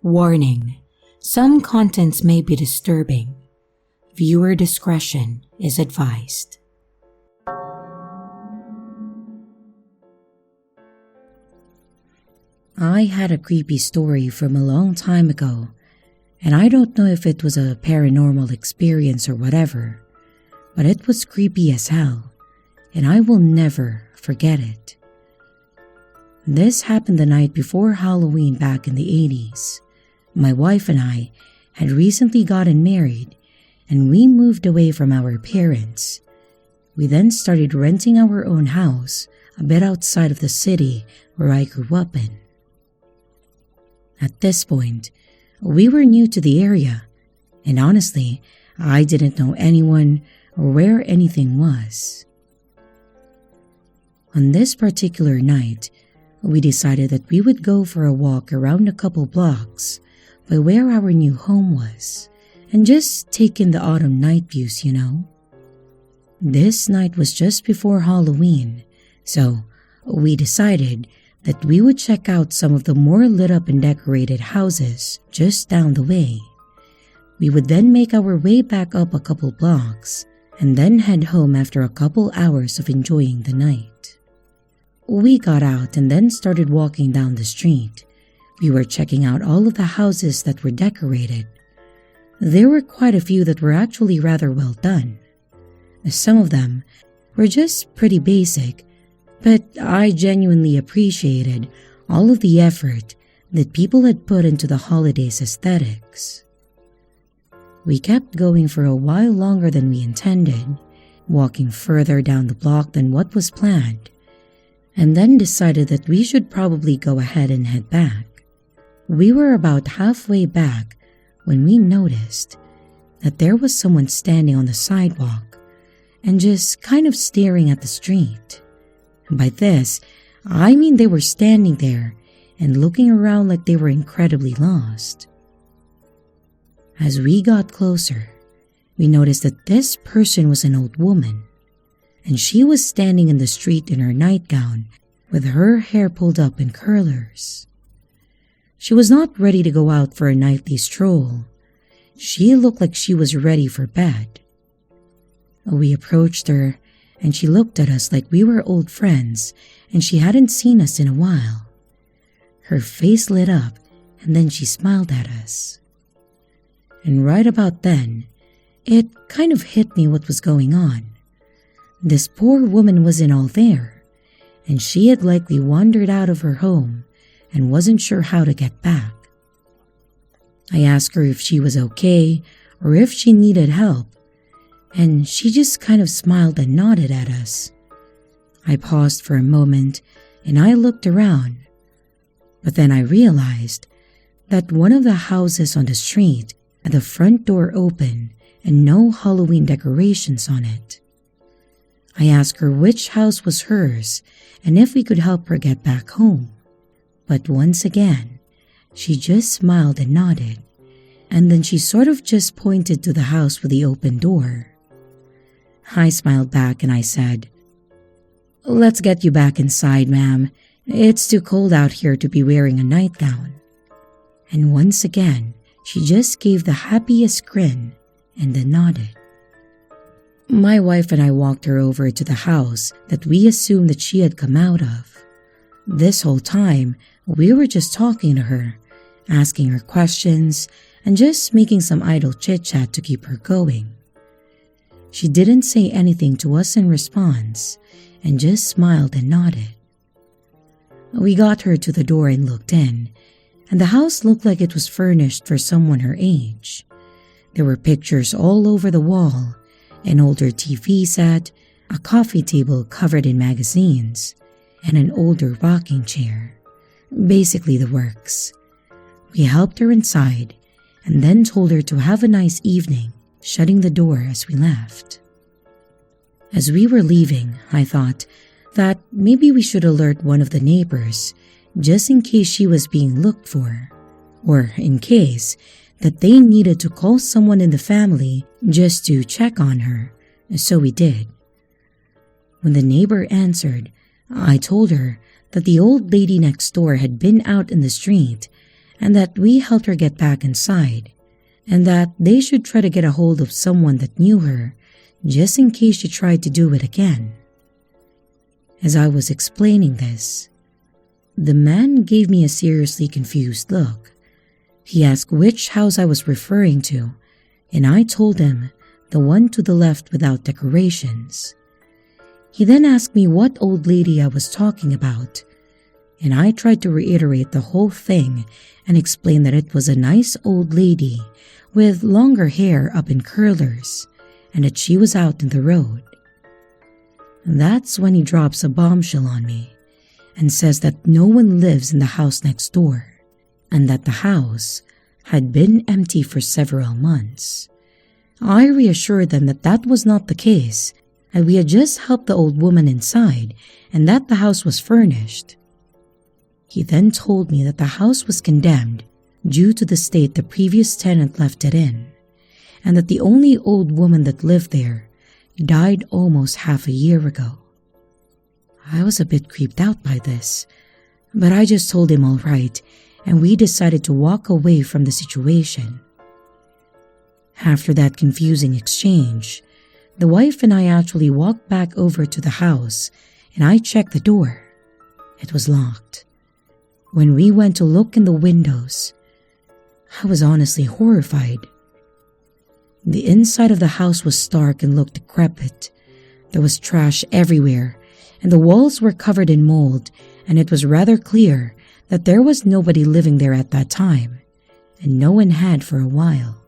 Warning: some contents may be disturbing. Viewer discretion is advised. I had a creepy story from a long time ago, and I don't know if it was a paranormal experience or whatever, but it was creepy as hell, and I will never forget it. This happened the night before Halloween back in the 80s. My wife and I had recently gotten married, and we moved away from our parents. We then started renting our own house a bit outside of the city where I grew up in. At this point, we were new to the area, and honestly, I didn't know anyone or where anything was. On this particular night, we decided that we would go for a walk around a couple blocks by where our new home was, and just take in the autumn night views, you know. This night was just before Halloween, so we decided that we would check out some of the more lit up and decorated houses just down the way. We would then make our way back up a couple blocks and then head home after a couple hours of enjoying the night. We got out and then started walking down the street. We were checking out all of the houses that were decorated. There were quite a few that were actually rather well done. Some of them were just pretty basic, but I genuinely appreciated all of the effort that people had put into the holidays aesthetics. We kept going for a while longer than we intended, walking further down the block than what was planned, and then decided that we should probably go ahead and head back. We were about halfway back when we noticed that there was someone standing on the sidewalk and just kind of staring at the street. By this, I mean they were standing there and looking around like they were incredibly lost. As we got closer, we noticed that this person was an old woman, and she was standing in the street in her nightgown with her hair pulled up in curlers. She was not ready to go out for a nightly stroll. She looked like she was ready for bed. We approached her, and she looked at us like we were old friends and she hadn't seen us in a while. Her face lit up, and then she smiled at us. And right about then, it kind of hit me what was going on. This poor woman wasn't all there, and she had likely wandered out of her home and wasn't sure how to get back. I asked her if she was okay or if she needed help, and she just kind of smiled and nodded at us. I paused for a moment and I looked around, but then I realized that one of the houses on the street had the front door open and no Halloween decorations on it. I asked her which house was hers and if we could help her get back home. But once again, she just smiled and nodded, and then she sort of just pointed to the house with the open door. I smiled back and I said, "Let's get you back inside, ma'am. It's too cold out here to be wearing a nightgown." And once again, she just gave the happiest grin and then nodded. My wife and I walked her over to the house that we assumed that she had come out of. This whole time, we were just talking to her, asking her questions, and just making some idle chit-chat to keep her going. She didn't say anything to us in response, and just smiled and nodded. We got her to the door and looked in, and the house looked like it was furnished for someone her age. There were pictures all over the wall, an older TV set, a coffee table covered in magazines, and an older rocking chair. Basically the works. We helped her inside and then told her to have a nice evening, shutting the door as we left. As we were leaving, I thought that maybe we should alert one of the neighbors just in case she was being looked for, or in case that they needed to call someone in the family just to check on her, so we did. When the neighbor answered, I told her that the old lady next door had been out in the street and that we helped her get back inside, and that they should try to get a hold of someone that knew her, just in case she tried to do it again. As I was explaining this, the man gave me a seriously confused look. He asked which house I was referring to, and I told him the one to the left without decorations. He then asked me what old lady I was talking about, and I tried to reiterate the whole thing and explain that it was a nice old lady with longer hair up in curlers, and that she was out in the road. That's when he drops a bombshell on me and says that no one lives in the house next door, and that the house had been empty for several months. I reassured them that that was not the case, and we had just helped the old woman inside and that the house was furnished. He then told me that the house was condemned due to the state the previous tenant left it in, and that the only old woman that lived there died almost half a year ago. I was a bit creeped out by this, but I just told him all right, and we decided to walk away from the situation. After that confusing exchange, the wife and I actually walked back over to the house, and I checked the door. It was locked. When we went to look in the windows, I was honestly horrified. The inside of the house was stark and looked decrepit. There was trash everywhere, and the walls were covered in mold, and it was rather clear that there was nobody living there at that time, and no one had for a while.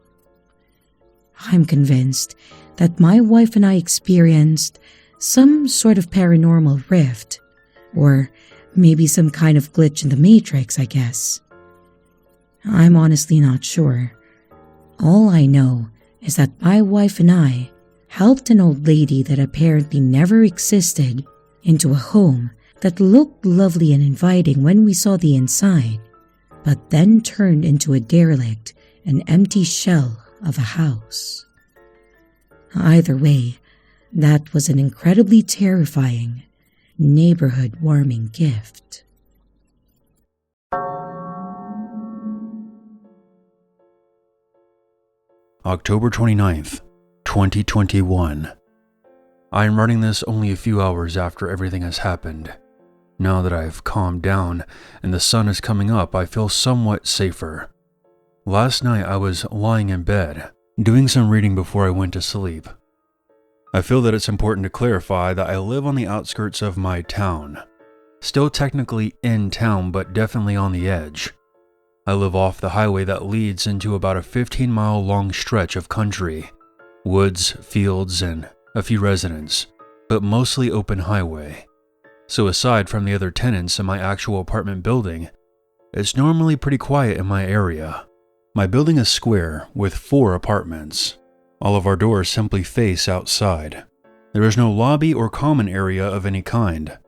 I'm convinced that my wife and I experienced some sort of paranormal rift, or maybe some kind of glitch in the matrix, I guess. I'm honestly not sure. All I know is that my wife and I helped an old lady that apparently never existed into a home that looked lovely and inviting when we saw the inside, but then turned into a derelict and empty shell of a house. Either way, that was an incredibly terrifying, neighborhood-warming gift. October 29th, 2021. I am writing this only a few hours after everything has happened. Now that I've calmed down and the sun is coming up, I feel somewhat safer. Last night I was lying in bed, doing some reading before I went to sleep. I feel that it's important to clarify that I live on the outskirts of my town. Still technically in town, but definitely on the edge. I live off the highway that leads into about a 15-mile long stretch of country. Woods, fields, and a few residents, but mostly open highway. So aside from the other tenants in my actual apartment building, it's normally pretty quiet in my area. My building is square with 4 apartments. All of our doors simply face outside. There is no lobby or common area of any kind.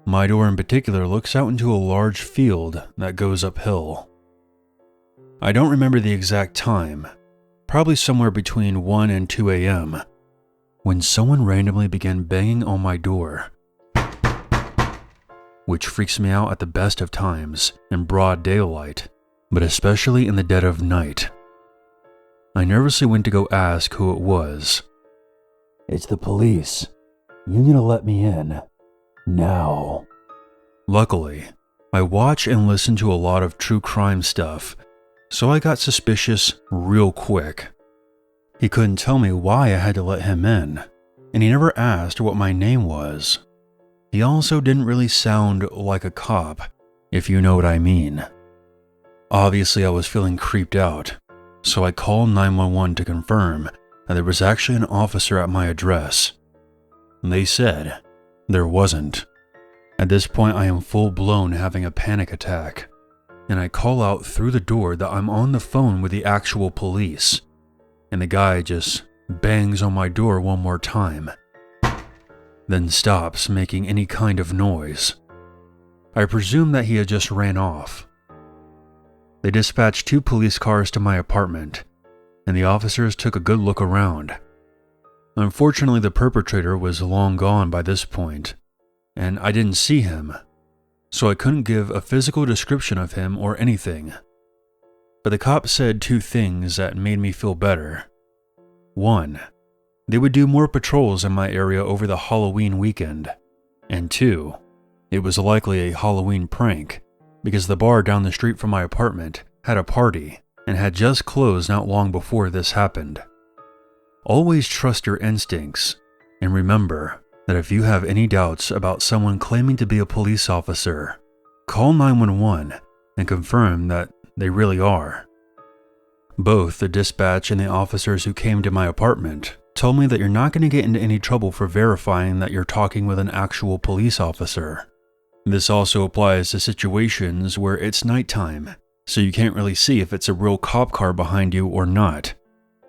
My door in particular looks out into a large field that goes uphill. I don't remember the exact time, probably somewhere between 1 and 2 a.m., when someone randomly began banging on my door, which freaks me out at the best of times in broad daylight, but especially in the dead of night. I nervously went to go ask who it was. "It's the police. You need to let me in. Now." Luckily, I watch and listen to a lot of true crime stuff, so I got suspicious real quick. He couldn't tell me why I had to let him in, and he never asked what my name was. He also didn't really sound like a cop, if you know what I mean. Obviously, I was feeling creeped out, so I called 911 to confirm that there was actually an officer at my address. They said there wasn't. At this point, I am full-blown having a panic attack, and I call out through the door that I'm on the phone with the actual police, and the guy just bangs on my door one more time, then stops making any kind of noise. I presume that he had just ran off. They dispatched 2 police cars to my apartment, and the officers took a good look around. Unfortunately, the perpetrator was long gone by this point, and I didn't see him, so I couldn't give a physical description of him or anything. but the cop said two things that made me feel better. One, they would do more patrols in my area over the Halloween weekend. And two, it was likely a Halloween prank, because the bar down the street from my apartment had a party and had just closed not long before this happened. Always trust your instincts, and remember that if you have any doubts about someone claiming to be a police officer, call 911 and confirm that they really are. Both the dispatch and the officers who came to my apartment told me that you're not going to get into any trouble for verifying that you're talking with an actual police officer. This also applies to situations where it's nighttime, so you can't really see if it's a real cop car behind you or not.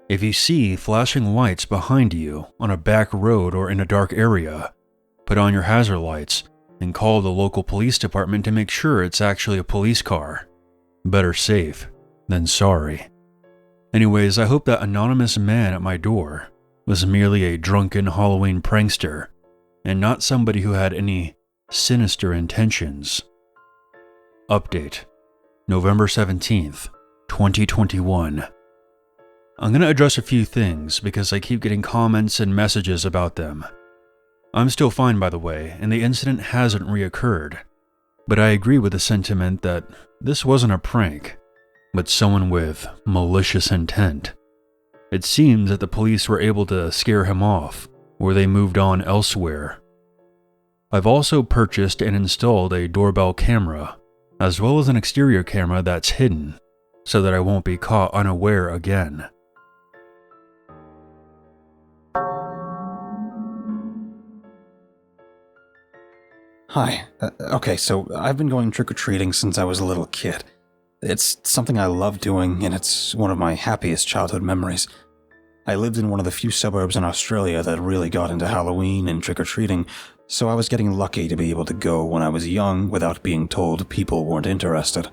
If you see flashing lights behind you on a back road or in a dark area, put on your hazard lights and call the local police department to make sure it's actually a police car. Better safe than sorry. Anyways, I hope that anonymous man at my door was merely a drunken Halloween prankster and not somebody who had any sinister intentions. Update: November 17th, 2021. I'm going to address a few things because I keep getting comments and messages about them. I'm still fine, by the way, and the incident hasn't reoccurred. But I agree with the sentiment that this wasn't a prank, but someone with malicious intent. It seems that the police were able to scare him off, or they moved on elsewhere. I've also purchased and installed a doorbell camera, as well as an exterior camera that's hidden, so that I won't be caught unaware again. Hi. Okay, so I've been going trick-or-treating since I was a little kid. It's something I love doing, and it's one of my happiest childhood memories. I lived in one of the few suburbs in Australia that really got into Halloween and trick-or-treating, so I was getting lucky to be able to go when I was young without being told people weren't interested.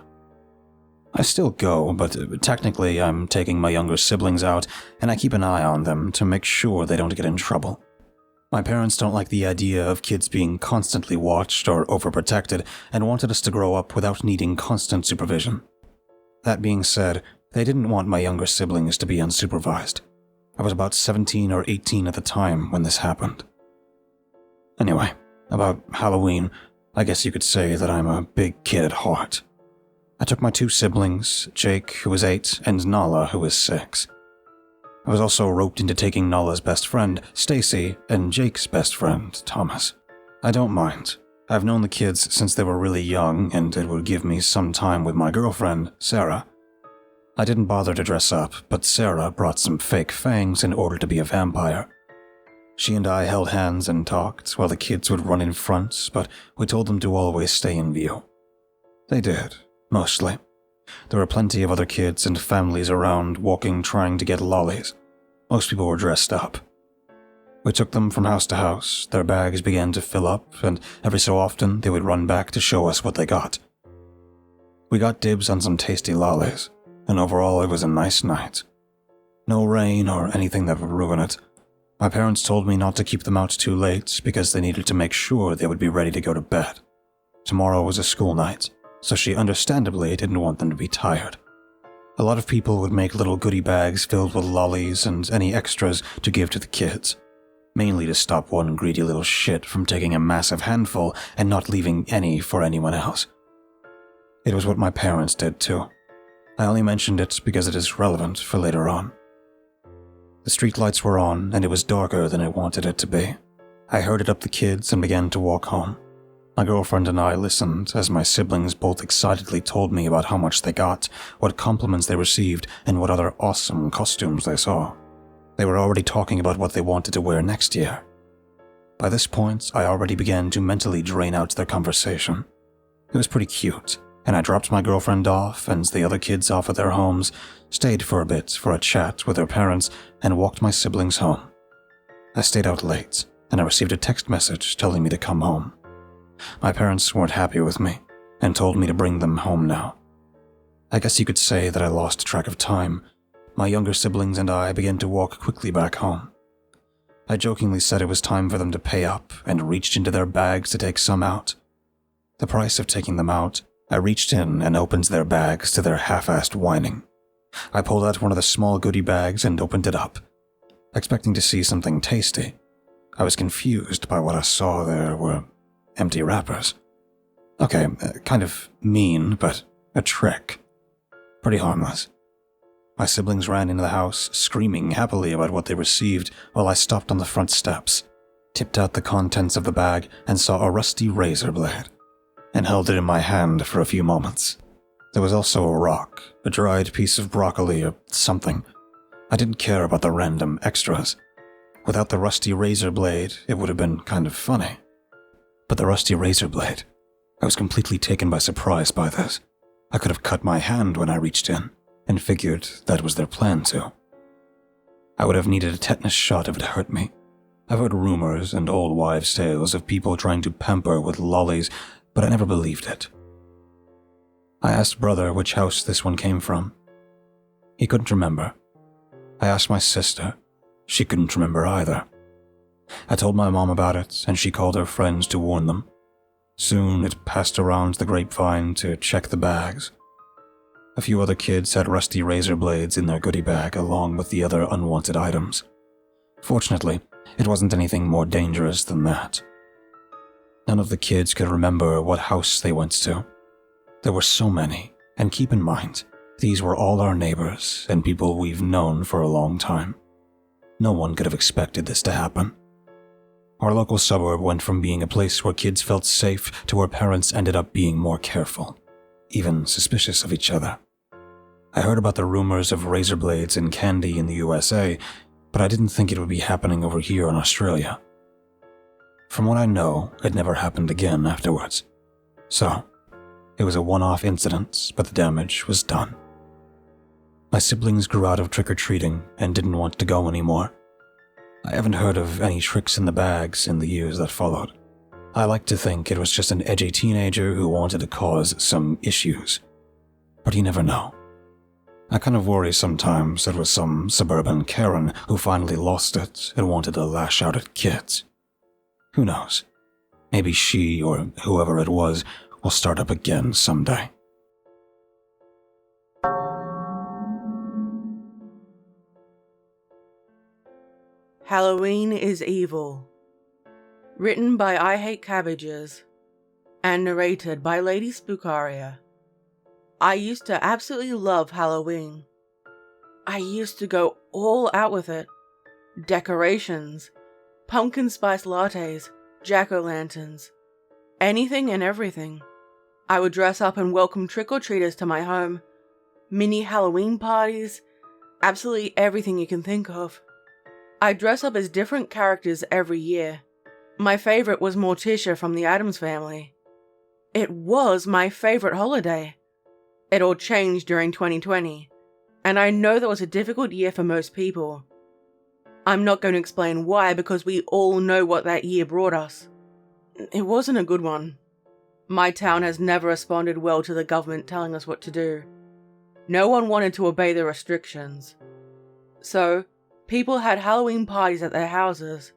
I still go, but technically I'm taking my younger siblings out, and I keep an eye on them to make sure they don't get in trouble. My parents don't like the idea of kids being constantly watched or overprotected and wanted us to grow up without needing constant supervision. That being said, they didn't want my younger siblings to be unsupervised. I was about 17 or 18 at the time when this happened. Anyway, about Halloween, I guess you could say that I'm a big kid at heart. I took my two siblings, Jake, who was 8, and Nala, who was 6. I was also roped into taking Nala's best friend, Stacy, and Jake's best friend, Thomas. I don't mind. I've known the kids since they were really young, and it would give me some time with my girlfriend, Sarah. I didn't bother to dress up, but Sarah brought some fake fangs in order to be a vampire. She and I held hands and talked while the kids would run in front, but we told them to always stay in view. They did, mostly. There were plenty of other kids and families around walking trying to get lollies. Most people were dressed up. We took them from house to house, their bags began to fill up, and every so often they would run back to show us what they got. We got dibs on some tasty lollies, and overall it was a nice night. No rain or anything that would ruin it. My parents told me not to keep them out too late because they needed to make sure they would be ready to go to bed. Tomorrow was a school night, so she understandably didn't want them to be tired. A lot of people would make little goodie bags filled with lollies and any extras to give to the kids, mainly to stop one greedy little shit from taking a massive handful and not leaving any for anyone else. It was what my parents did too. I only mentioned it because it is relevant for later on. The streetlights were on and it was darker than I wanted it to be. I herded up the kids and began to walk home. My girlfriend and I listened as my siblings both excitedly told me about how much they got, what compliments they received, and what other awesome costumes they saw. They were already talking about what they wanted to wear next year. By this point, I already began to mentally drain out their conversation. It was pretty cute, and I dropped my girlfriend off and the other kids off at their homes, stayed for a bit for a chat with their parents, and walked my siblings home. I stayed out late, and I received a text message telling me to come home. My parents weren't happy with me, and told me to bring them home now. I guess you could say that I lost track of time. My younger siblings and I began to walk quickly back home. I jokingly said it was time for them to pay up, and reached into their bags to take some out. The price of taking them out I reached in and opened their bags to their half-assed whining. I pulled out one of the small goodie bags and opened it up, expecting to see something tasty. I was confused by what I saw there were empty wrappers. Okay, kind of mean, but a trick. Pretty harmless. My siblings ran into the house, screaming happily about what they received, while I stopped on the front steps, tipped out the contents of the bag, and saw a rusty razor blade, and held it in my hand for a few moments. There was also a rock, a dried piece of broccoli or something. I didn't care about the random extras. Without the rusty razor blade, it would have been kind of funny. But the rusty razor blade, I was completely taken by surprise by this. I could have cut my hand when I reached in, and figured that was their plan too. I would have needed a tetanus shot if it hurt me. I've heard rumors and old wives' tales of people trying to pamper with lollies, but I never believed it. I asked brother which house this one came from. He couldn't remember. I asked my sister. She couldn't remember either. I told my mom about it, and she called her friends to warn them. Soon it passed around the grapevine to check the bags. A few other kids had rusty razor blades in their goodie bag along with the other unwanted items. Fortunately, it wasn't anything more dangerous than that. None of the kids could remember what house they went to. There were so many, and keep in mind, these were all our neighbors and people we've known for a long time. No one could have expected this to happen. Our local suburb went from being a place where kids felt safe to where parents ended up being more careful, even suspicious of each other. I heard about the rumors of razor blades and candy in the USA, but I didn't think it would be happening over here in Australia. From what I know, it never happened again afterwards. So, it was a one-off incident, but the damage was done. My siblings grew out of trick-or-treating and didn't want to go anymore. I haven't heard of any tricks in the bags in the years that followed. I like to think it was just an edgy teenager who wanted to cause some issues. But you never know. I kind of worry sometimes it was some suburban Karen who finally lost it and wanted to lash out at kids. Who knows? Maybe she or whoever it was will start up again someday. Halloween is Evil. Written by I-hate-cabbages and narrated by Lady Spookaria. I used to absolutely love Halloween. I used to go all out with it. Decorations, pumpkin spice lattes, jack-o'-lanterns, anything and everything. I would dress up and welcome trick-or-treaters to my home. Mini Halloween parties, absolutely everything you can think of. I dress up as different characters every year. My favorite was Morticia from the Addams Family. It was my favorite holiday. It all changed during 2020, and I know that was a difficult year for most people. I'm not going to explain why because we all know what that year brought us. It wasn't a good one. My town has never responded well to the government telling us what to do. No one wanted to obey the restrictions. So, people had Halloween parties at their houses,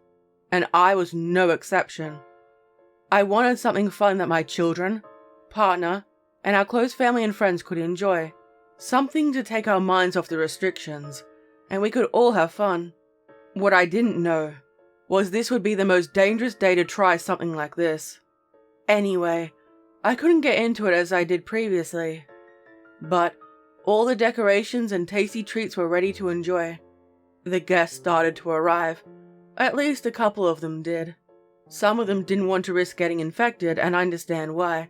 and I was no exception. I wanted something fun that my children, partner, and our close family and friends could enjoy. Something to take our minds off the restrictions, and we could all have fun. What I didn't know was this would be the most dangerous day to try something like this. Anyway, I couldn't get into it as I did previously. But all the decorations and tasty treats were ready to enjoy. The guests started to arrive. At least a couple of them did. Some of them didn't want to risk getting infected, and I understand why.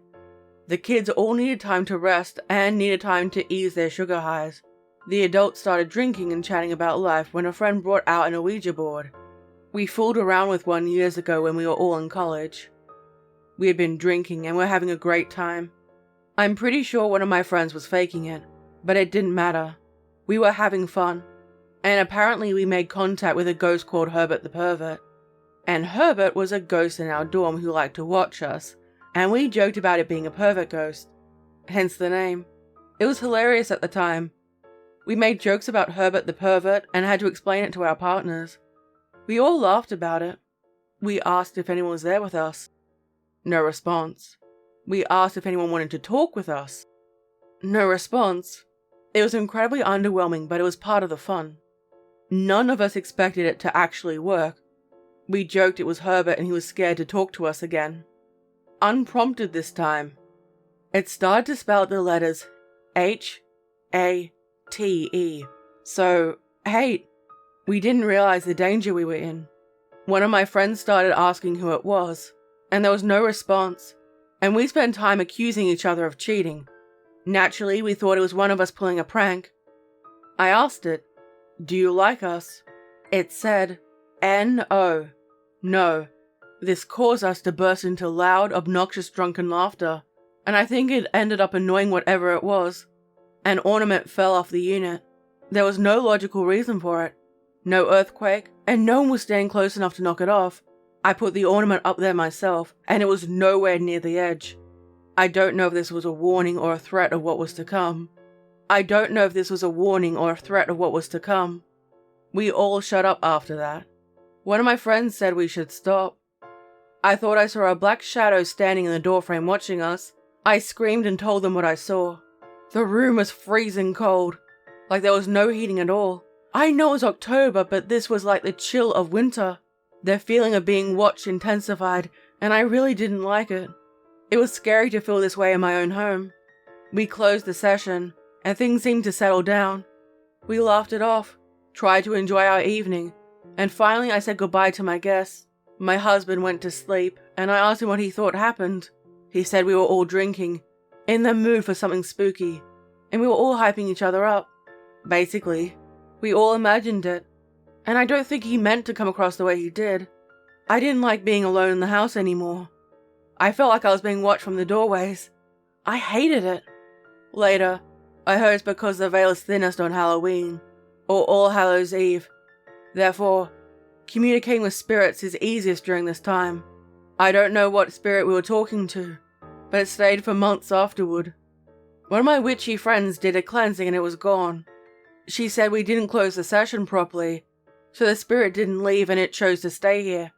The kids all needed time to rest and needed time to ease their sugar highs. The adults started drinking and chatting about life when a friend brought out an Ouija board. We fooled around with one years ago when we were all in college. We had been drinking and were having a great time. I'm pretty sure one of my friends was faking it, but it didn't matter. We were having fun. And apparently we made contact with a ghost called Herbert the Pervert. And Herbert was a ghost in our dorm who liked to watch us, and we joked about it being a pervert ghost. Hence the name. It was hilarious at the time. We made jokes about Herbert the Pervert and had to explain it to our partners. We all laughed about it. We asked if anyone was there with us. No response. We asked if anyone wanted to talk with us. No response. It was incredibly underwhelming, but it was part of the fun. None of us expected it to actually work. We joked it was Herbert and he was scared to talk to us again. Unprompted this time. It started to spell out the letters H-A-T-E. So, hate. We didn't realize the danger we were in. One of my friends started asking who it was, and there was no response, and we spent time accusing each other of cheating. Naturally, we thought it was one of us pulling a prank. I asked it, "Do you like us?" It said, N-O. No. This caused us to burst into loud, obnoxious drunken laughter, and I think it ended up annoying whatever it was. An ornament fell off the unit. There was no logical reason for it. No earthquake, and no one was staying close enough to knock it off. I put the ornament up there myself, and it was nowhere near the edge. I don't know if this was a warning or a threat of what was to come. We all shut up after that. One of my friends said we should stop. I thought I saw a black shadow standing in the doorframe watching us. I screamed and told them what I saw. The room was freezing cold, like there was no heating at all. I know it was October, but this was like the chill of winter. The feeling of being watched intensified, and I really didn't like it. It was scary to feel this way in my own home. We closed the session, and things seemed to settle down. We laughed it off, tried to enjoy our evening, and finally I said goodbye to my guests. My husband went to sleep, and I asked him what he thought happened. He said we were all drinking, in the mood for something spooky, and we were all hyping each other up. Basically, we all imagined it, and I don't think he meant to come across the way he did. I didn't like being alone in the house anymore. I felt like I was being watched from the doorways. I hated it. Later, I heard it's because the veil is thinnest on Halloween, or All Hallows Eve. Therefore, communicating with spirits is easiest during this time. I don't know what spirit we were talking to, but it stayed for months afterward. One of my witchy friends did a cleansing and it was gone. She said we didn't close the session properly, so the spirit didn't leave and it chose to stay here.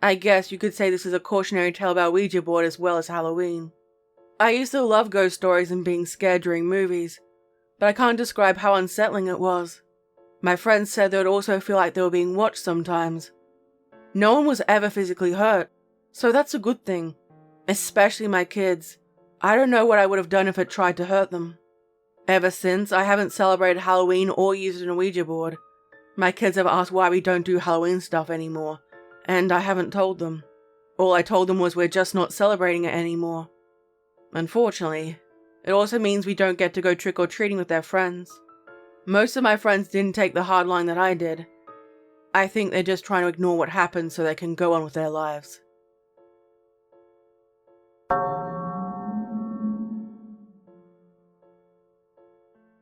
I guess you could say this is a cautionary tale about Ouija board as well as Halloween. I used to love ghost stories and being scared during movies, but I can't describe how unsettling it was. My friends said they would also feel like they were being watched sometimes. No one was ever physically hurt, so that's a good thing, especially my kids. I don't know what I would have done if it tried to hurt them. Ever since, I haven't celebrated Halloween or used an Ouija board. My kids have asked why we don't do Halloween stuff anymore, and I haven't told them. All I told them was we're just not celebrating it anymore. Unfortunately, it also means we don't get to go trick-or-treating with their friends. Most of my friends didn't take the hard line that I did. I think they're just trying to ignore what happened so they can go on with their lives.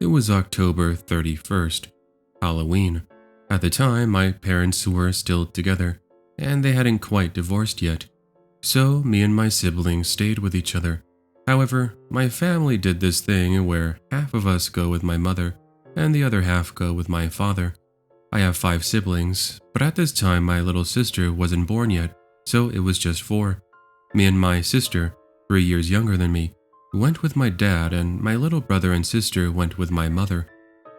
It was October 31st, Halloween. At the time, my parents were still together, and they hadn't quite divorced yet. So, me and my siblings stayed with each other. However, my family did this thing where half of us go with my mother, and the other half go with my father. I have 5 siblings, but at this time my little sister wasn't born yet, so it was just 4. Me and my sister, 3 years younger than me, went with my dad, and my little brother and sister went with my mother.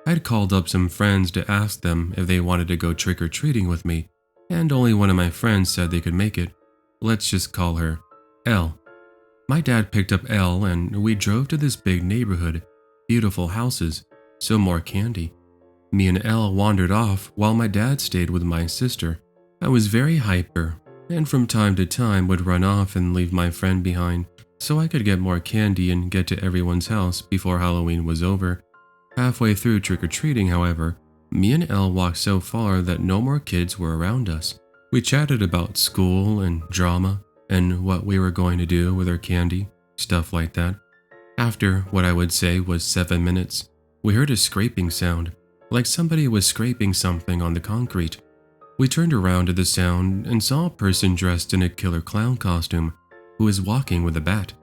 I'd called up some friends to ask them if they wanted to go trick-or-treating with me, and only one of my friends said they could make it. Let's just call her Elle. My dad picked up Elle and we drove to this big neighborhood, beautiful houses, so more candy. Me and Elle wandered off while my dad stayed with my sister. I was very hyper, and from time to time would run off and leave my friend behind so I could get more candy and get to everyone's house before Halloween was over. Halfway through trick-or-treating, however, me and Elle walked so far that no more kids were around us. We chatted about school and drama and what we were going to do with our candy, stuff like that. After what I would say was 7 minutes, we heard a scraping sound, like somebody was scraping something on the concrete. We turned around to the sound and saw a person dressed in a killer clown costume who was walking with a bat.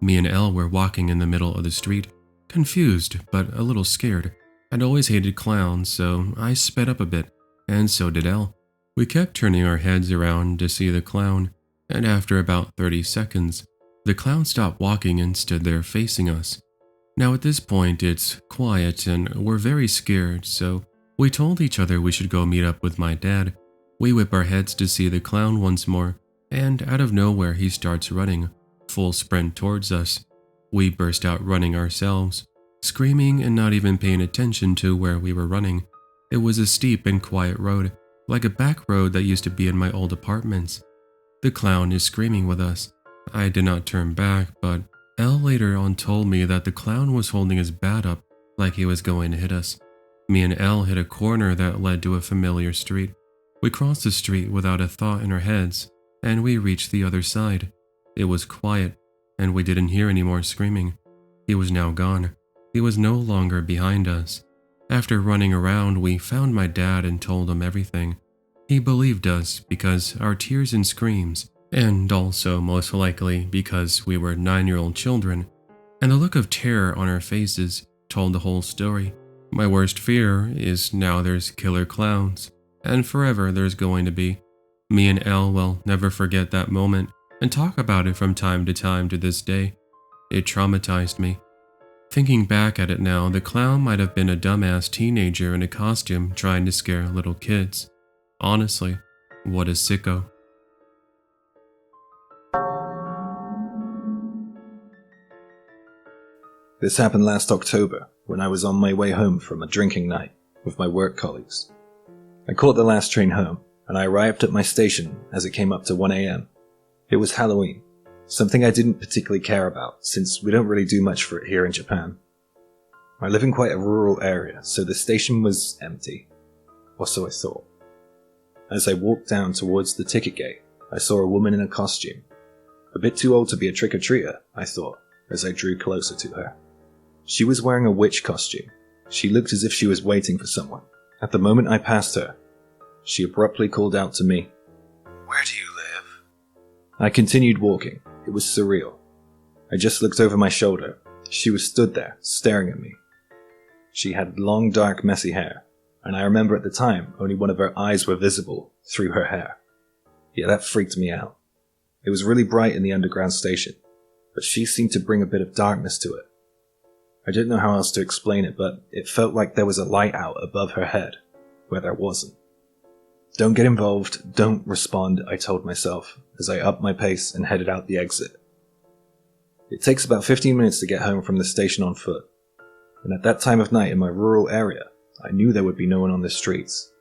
Me and Elle were walking in the middle of the street, confused but a little scared. I'd always hated clowns, so I sped up a bit, and so did Elle. We kept turning our heads around to see the clown, and after about 30 seconds, The clown stopped walking and stood there facing us. Now at this point it's quiet and we're very scared, so we told each other we should go meet up with my dad. We whip our heads to see the clown once more, and out of nowhere he starts running, full sprint towards us. We burst out running ourselves, screaming and not even paying attention to where we were running. It was a steep and quiet road, like a back road that used to be in my old apartments. The clown is screaming with us. I did not turn back, but Elle later on told me that the clown was holding his bat up like he was going to hit us. Me and Elle hit a corner that led to a familiar street. We crossed the street without a thought in our heads, and we reached the other side. It was quiet, and we didn't hear any more screaming. He was now gone. He was no longer behind us. After running around, we found my dad and told him everything. He believed us because our tears and screams, and also most likely because we were 9-year-old children, and the look of terror on our faces told the whole story. My worst fear is now there's killer clowns, and forever there's going to be. Me and Elle will never forget that moment and talk about it from time to this day. It traumatized me. Thinking back at it now, the clown might have been a dumbass teenager in a costume trying to scare little kids. Honestly, what a sicko. This happened last October when I was on my way home from a drinking night with my work colleagues. I caught the last train home and I arrived at my station as it came up to 1 a.m. It was Halloween, something I didn't particularly care about since we don't really do much for it here in Japan. I live in quite a rural area, so the station was empty, or so I thought. As I walked down towards the ticket gate, I saw a woman in a costume. A bit too old to be a trick-or-treater, I thought, as I drew closer to her. She was wearing a witch costume. She looked as if she was waiting for someone. At the moment I passed her, she abruptly called out to me, "Where do you live?" I continued walking. It was surreal. I just looked over my shoulder. She was stood there, staring at me. She had long, dark, messy hair, and I remember at the time only one of her eyes were visible through her hair. Yeah, that freaked me out. It was really bright in the underground station, but she seemed to bring a bit of darkness to it. I don't know how else to explain it, but it felt like there was a light out above her head, where there wasn't. Don't get involved, don't respond, I told myself, as I upped my pace and headed out the exit. It takes about 15 minutes to get home from the station on foot, and at that time of night in my rural area, I knew there would be no one on the streets.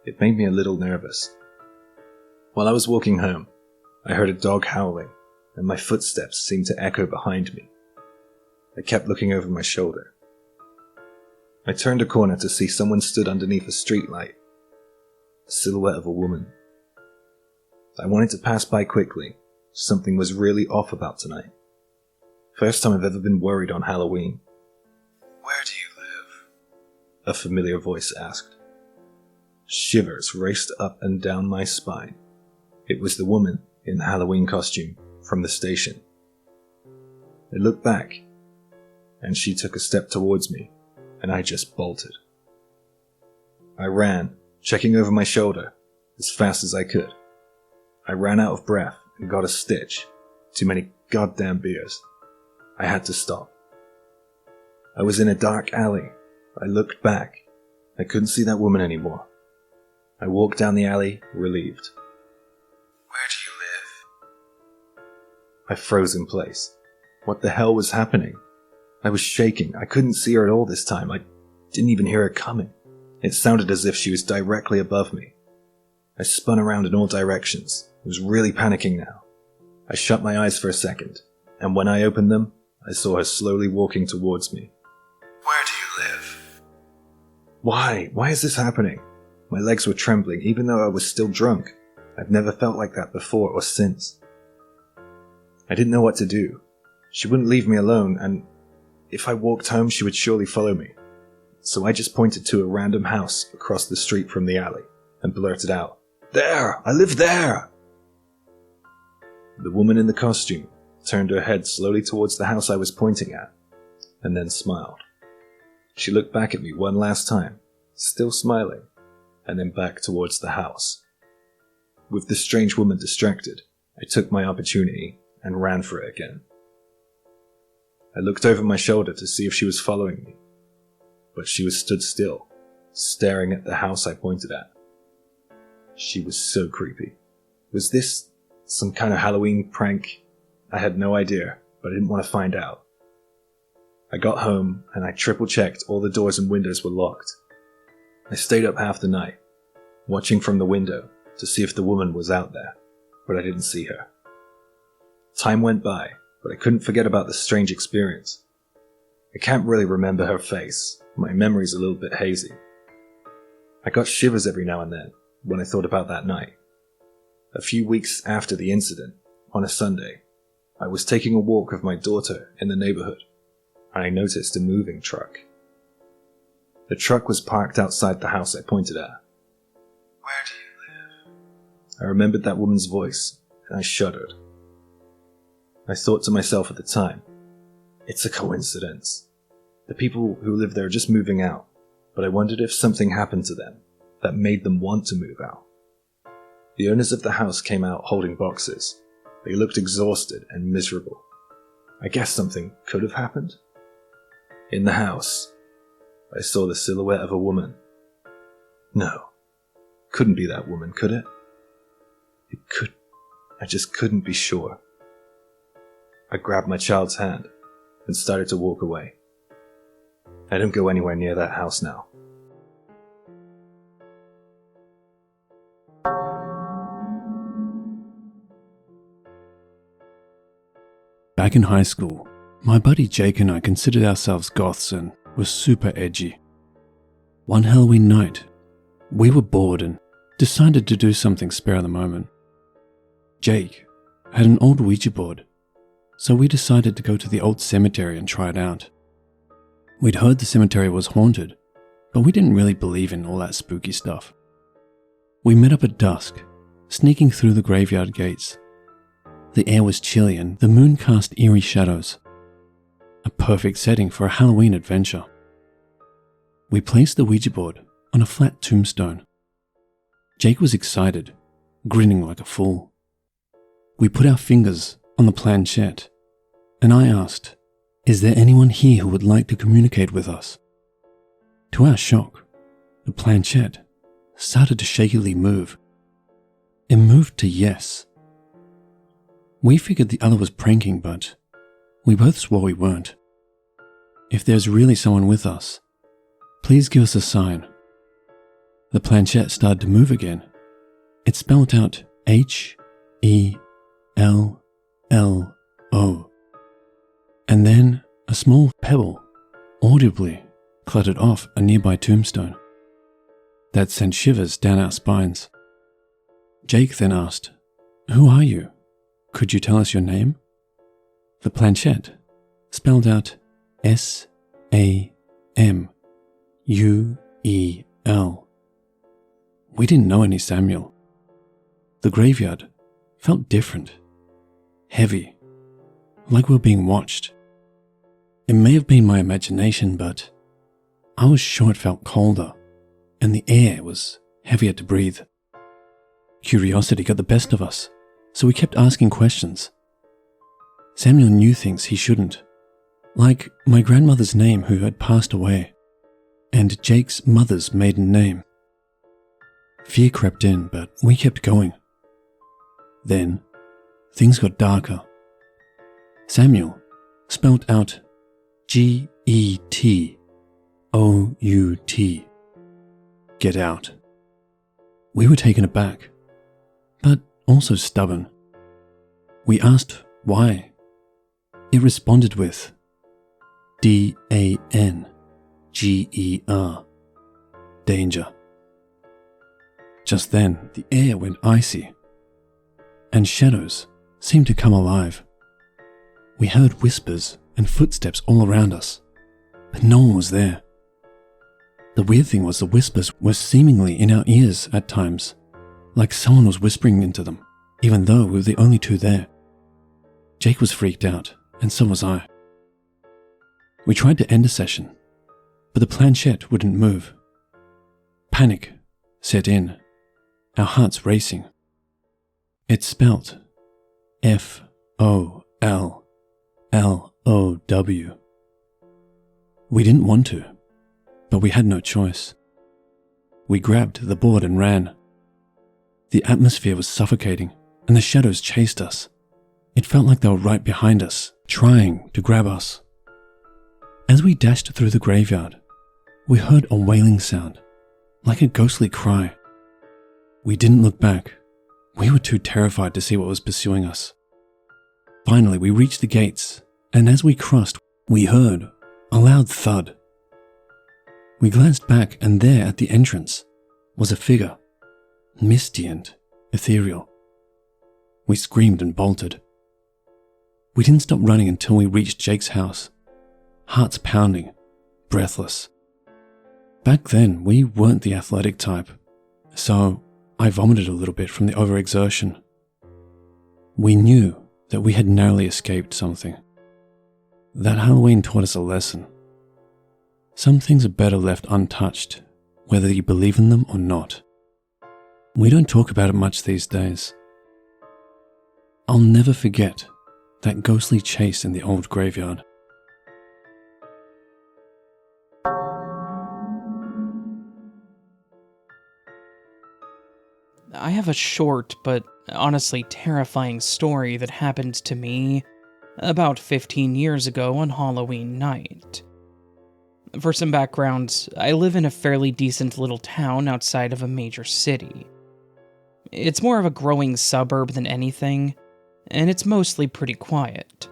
It made me a little nervous. While I was walking home, I heard a dog howling, and my footsteps seemed to echo behind me. I kept looking over my shoulder. I turned a corner to see someone stood underneath a streetlight. The silhouette of a woman. I wanted to pass by quickly. Something was really off about tonight. First time I've ever been worried on Halloween. "Where do you live?" a familiar voice asked. Shivers raced up and down my spine. It was the woman in the Halloween costume from the station. I looked back, and she took a step towards me, and I just bolted. I ran, checking over my shoulder, as fast as I could. I ran out of breath and got a stitch. Too many goddamn beers. I had to stop. I was in a dark alley. I looked back. I couldn't see that woman anymore. I walked down the alley, relieved. "Where do you live?" I froze in place. What the hell was happening? I was shaking. I couldn't see her at all this time. I didn't even hear her coming. It sounded as if she was directly above me. I spun around in all directions. I was really panicking now. I shut my eyes for a second, and when I opened them, I saw her slowly walking towards me. "Where do you live?" Why? Why is this happening? My legs were trembling, even though I was still drunk. I've never felt like that before or since. I didn't know what to do. She wouldn't leave me alone, and if I walked home, she would surely follow me. So I just pointed to a random house across the street from the alley and blurted out, "There! I live there!" The woman in the costume turned her head slowly towards the house I was pointing at, and then smiled. She looked back at me one last time, still smiling, and then back towards the house. With the strange woman distracted, I took my opportunity and ran for it again. I looked over my shoulder to see if she was following me, but she was stood still, staring at the house I pointed at. She was so creepy. Was this some kind of Halloween prank? I had no idea, but I didn't want to find out. I got home and I triple-checked all the doors and windows were locked. I stayed up half the night, watching from the window to see if the woman was out there, but I didn't see her. Time went by, but I couldn't forget about this strange experience. I can't really remember her face. My memory's a little bit hazy. I got shivers every now and then when I thought about that night. A few weeks after the incident, on a Sunday, I was taking a walk with my daughter in the neighborhood, and I noticed a moving truck. The truck was parked outside the house I pointed at. "Where do you live?" I remembered that woman's voice, and I shuddered. I thought to myself at the time, it's a coincidence. The people who live there are just moving out, but I wondered if something happened to them that made them want to move out. The owners of the house came out holding boxes. They looked exhausted and miserable. I guess something could have happened. In the house, I saw the silhouette of a woman. No, couldn't be that woman, could it? It could. I just couldn't be sure. I grabbed my child's hand and started to walk away. I don't go anywhere near that house now. Back in high school, my buddy Jake and I considered ourselves goths and were super edgy. One Halloween night, we were bored and decided to do something spare of the moment. Jake had an old Ouija board, so we decided to go to the old cemetery and try it out. We'd heard the cemetery was haunted, but we didn't really believe in all that spooky stuff. We met up at dusk, sneaking through the graveyard gates. The air was chilly and the moon cast eerie shadows. A perfect setting for a Halloween adventure. We placed the Ouija board on a flat tombstone. Jake was excited, grinning like a fool. We put our fingers on the planchette, and I asked, "Is there anyone here who would like to communicate with us?" To our shock, the planchette started to shakily move. It moved to yes. We figured the other was pranking, but we both swore we weren't. If there's really someone with us, please give us a sign. The planchette started to move again. It spelled out H-E-L-L-O. And then a small pebble audibly clattered off a nearby tombstone. That sent shivers down our spines. Jake then asked, "Who are you? Could you tell us your name?" The planchette spelled out S-A-M-U-E-L. We didn't know any Samuel. The graveyard felt different, heavy, like we were being watched. It may have been my imagination, but I was sure it felt colder, and the air was heavier to breathe. Curiosity got the best of us, so we kept asking questions. Samuel knew things he shouldn't, like my grandmother's name who had passed away, and Jake's mother's maiden name. Fear crept in, but we kept going. Then, things got darker. Samuel spelled out G-E-T-O-U-T. Get out. We were taken aback, but also stubborn. We asked why. It responded with D-A-N-G-E-R. Danger. Just then, the air went icy, and shadows seemed to come alive. We heard whispers and footsteps all around us, but no one was there. The weird thing was the whispers were seemingly in our ears at times, like someone was whispering into them, even though we were the only two there. Jake was freaked out, and so was I. We tried to end the session, but the planchette wouldn't move. Panic set in, our hearts racing. It spelt F-O-L-L-O. O-W. We didn't want to, but we had no choice. We grabbed the board and ran. The atmosphere was suffocating, and the shadows chased us. It felt like they were right behind us, trying to grab us. As we dashed through the graveyard, we heard a wailing sound, like a ghostly cry. We didn't look back. We were too terrified to see what was pursuing us. Finally, we reached the gates, and as we crossed, we heard a loud thud. We glanced back, and there at the entrance was a figure, misty and ethereal. We screamed and bolted. We didn't stop running until we reached Jake's house, hearts pounding, breathless. Back then, we weren't the athletic type, so I vomited a little bit from the overexertion. We knew that we had narrowly escaped something. That Halloween taught us a lesson. Some things are better left untouched, whether you believe in them or not. We don't talk about it much these days. I'll never forget that ghostly chase in the old graveyard. I have a short but honestly terrifying story that happened to me about 15 years ago on Halloween night. For some background, I live in a fairly decent little town outside of a major city. It's more of a growing suburb than anything, and it's mostly pretty quiet.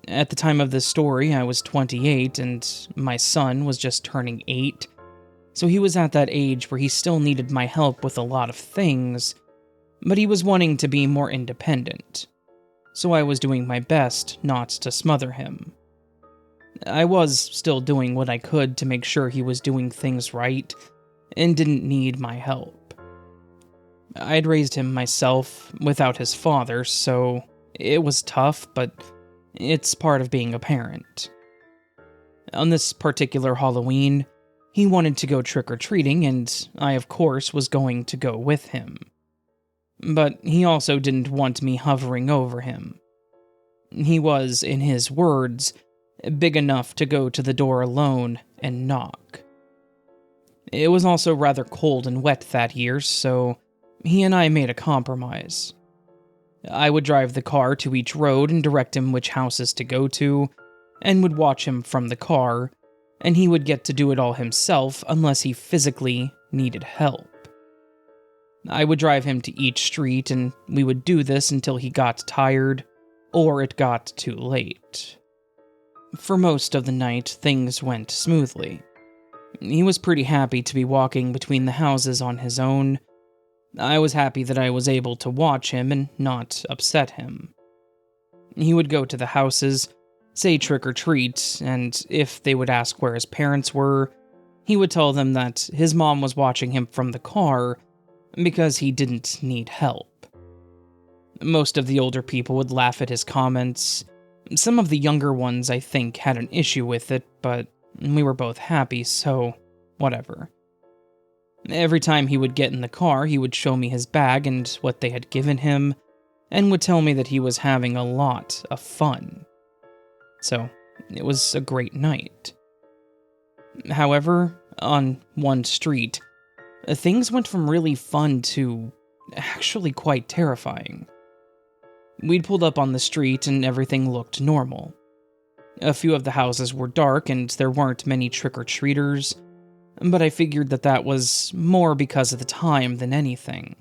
At the time of this story, I was 28 and my son was just turning 8, so he was at that age where he still needed my help with a lot of things, but he was wanting to be more independent, so I was doing my best not to smother him. I was still doing what I could to make sure he was doing things right and didn't need my help. I'd raised him myself without his father, so it was tough, but it's part of being a parent. On this particular Halloween, he wanted to go trick-or-treating, and I, of course, was going to go with him. But he also didn't want me hovering over him. He was, in his words, big enough to go to the door alone and knock. It was also rather cold and wet that year, so he and I made a compromise. I would drive the car to each road and direct him which houses to go to, and would watch him from the car, and he would get to do it all himself unless he physically needed help. I would drive him to each street, and we would do this until he got tired, or it got too late. For most of the night, things went smoothly. He was pretty happy to be walking between the houses on his own. I was happy that I was able to watch him and not upset him. He would go to the houses, say trick or treat, and if they would ask where his parents were, he would tell them that his mom was watching him from the car because he didn't need help. Most of the older people would laugh at his comments. Some of the younger ones, I think, had an issue with it, but we were both happy, so whatever. Every time he would get in the car, he would show me his bag and what they had given him, and would tell me that he was having a lot of fun. So, it was a great night. However, on one street, things went from really fun to actually quite terrifying. We'd pulled up on the street and everything looked normal. A few of the houses were dark and there weren't many trick-or-treaters, but I figured that was more because of the time than anything.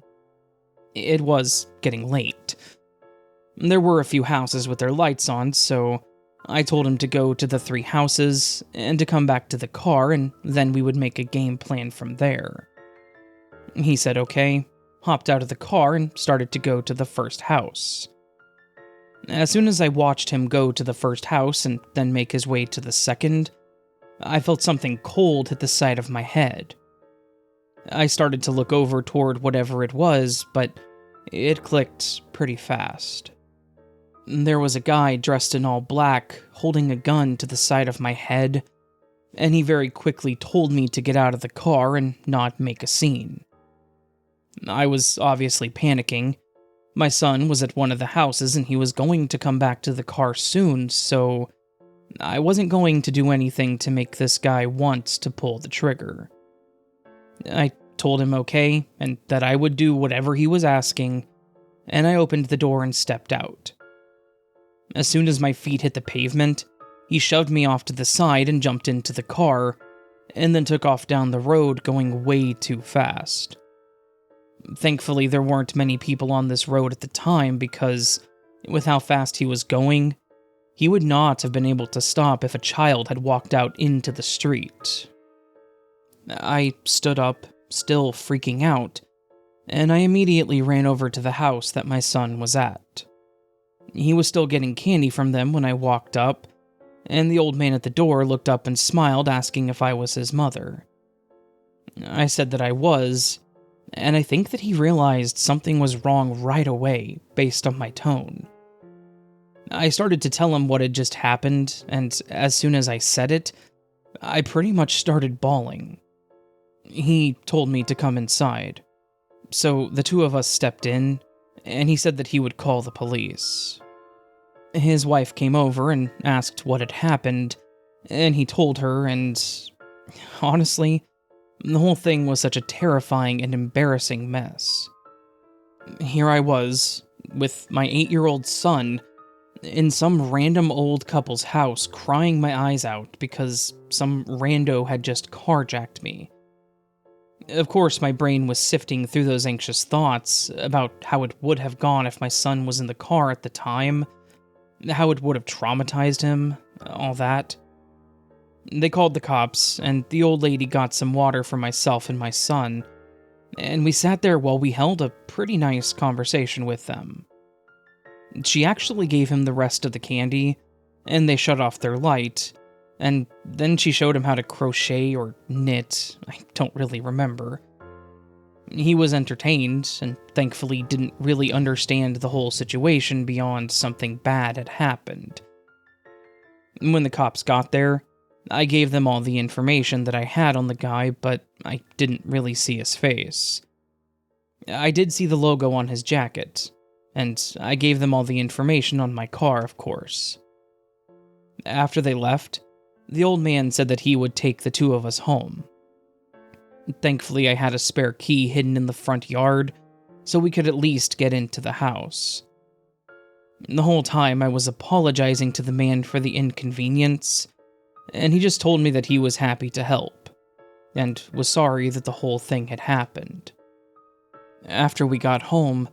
It was getting late. There were a few houses with their lights on, so I told him to go to the 3 houses and to come back to the car, and then we would make a game plan from there. He said okay, hopped out of the car, and started to go to the first house. As soon as I watched him go to the first house and then make his way to the second, I felt something cold hit the side of my head. I started to look over toward whatever it was, but it clicked pretty fast. There was a guy dressed in all black, holding a gun to the side of my head, and he very quickly told me to get out of the car and not make a scene. I was obviously panicking, My son was at one of the houses and he was going to come back to the car soon, so I wasn't going to do anything to make this guy want to pull the trigger. I told him okay, and that I would do whatever he was asking, and I opened the door and stepped out. As soon as my feet hit the pavement, he shoved me off to the side and jumped into the car, and then took off down the road going way too fast. Thankfully, there weren't many people on this road at the time because, with how fast he was going, he would not have been able to stop if a child had walked out into the street. I stood up, still freaking out, and I immediately ran over to the house that my son was at. He was still getting candy from them when I walked up, and the old man at the door looked up and smiled, asking if I was his mother. I said that I was, and I think that he realized something was wrong right away, based on my tone. I started to tell him what had just happened, and as soon as I said it, I pretty much started bawling. He told me to come inside, so the two of us stepped in, and he said that he would call the police. His wife came over and asked what had happened, and he told her, and honestly, the whole thing was such a terrifying and embarrassing mess. Here I was, with my 8-year-old son, in some random old couple's house crying my eyes out because some rando had just carjacked me. Of course, my brain was sifting through those anxious thoughts about how it would have gone if my son was in the car at the time, how it would have traumatized him, all that. They called the cops, and the old lady got some water for myself and my son, and we sat there while we held a pretty nice conversation with them. She actually gave him the rest of the candy, and they shut off their light, and then she showed him how to crochet or knit. I don't really remember. He was entertained, and thankfully didn't really understand the whole situation beyond something bad had happened. When the cops got there, I gave them all the information that I had on the guy, but I didn't really see his face. I did see the logo on his jacket, and I gave them all the information on my car, of course. After they left, the old man said that he would take the two of us home. Thankfully, I had a spare key hidden in the front yard, so we could at least get into the house. The whole time, I was apologizing to the man for the inconvenience, and he just told me that he was happy to help, and was sorry that the whole thing had happened. After we got home,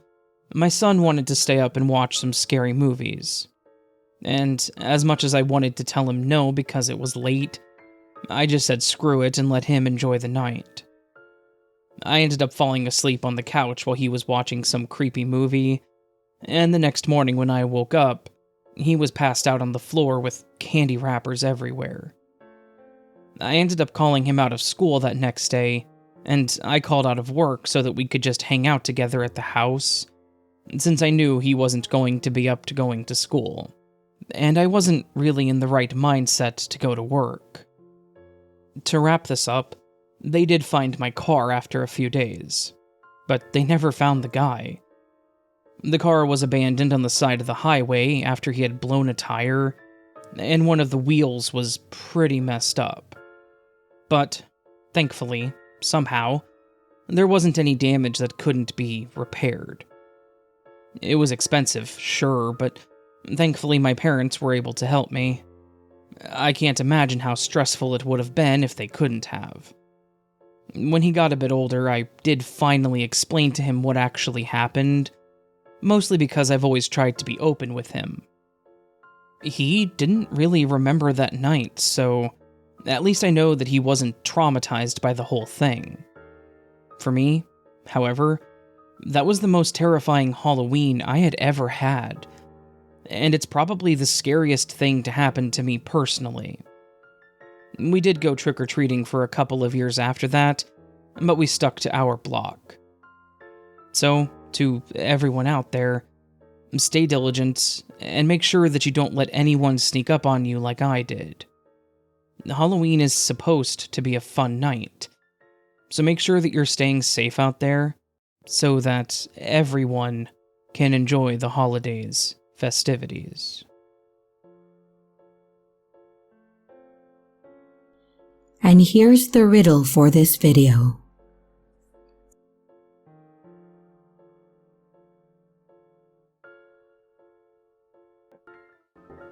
my son wanted to stay up and watch some scary movies, and as much as I wanted to tell him no because it was late, I just said screw it and let him enjoy the night. I ended up falling asleep on the couch while he was watching some creepy movie, and the next morning when I woke up, he was passed out on the floor with candy wrappers everywhere. I ended up calling him out of school that next day, and I called out of work so that we could just hang out together at the house, since I knew he wasn't going to be up to going to school, and I wasn't really in the right mindset to go to work. To wrap this up, they did find my car after a few days, but they never found the guy. The car was abandoned on the side of the highway after he had blown a tire, and one of the wheels was pretty messed up. But, thankfully, somehow, there wasn't any damage that couldn't be repaired. It was expensive, sure, but thankfully my parents were able to help me. I can't imagine how stressful it would have been if they couldn't have. When he got a bit older, I did finally explain to him what actually happened, mostly because I've always tried to be open with him. He didn't really remember that night, so at least I know that he wasn't traumatized by the whole thing. For me, however, that was the most terrifying Halloween I had ever had, and it's probably the scariest thing to happen to me personally. We did go trick-or-treating for a couple of years after that, but we stuck to our block. So, to everyone out there, stay diligent, and make sure that you don't let anyone sneak up on you like I did. Halloween is supposed to be a fun night, so make sure that you're staying safe out there, so that everyone can enjoy the holidays' festivities. And here's the riddle for this video.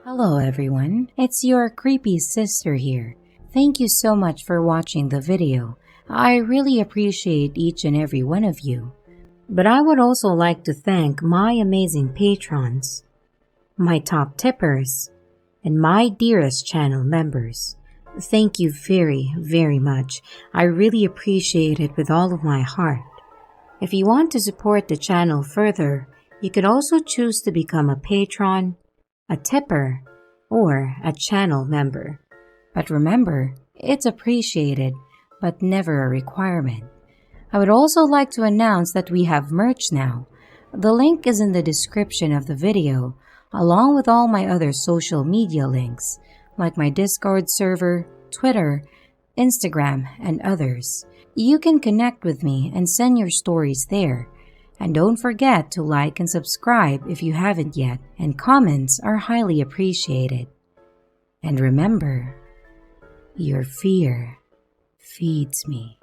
Hello everyone, it's your creepy sister here. Thank you so much for watching the video. I really appreciate each and every one of you. But I would also like to thank my amazing patrons, my top tippers, and my dearest channel members. Thank you very, very much. I really appreciate it with all of my heart. If you want to support the channel further, you could also choose to become a patron, a tipper, or a channel member. But remember, it's appreciated, but never a requirement. I would also like to announce that we have merch now. The link is in the description of the video, along with all my other social media links, like my Discord server, Twitter, Instagram, and others. You can connect with me and send your stories there. And don't forget to like and subscribe if you haven't yet, and comments are highly appreciated. And remember, your fear feeds me.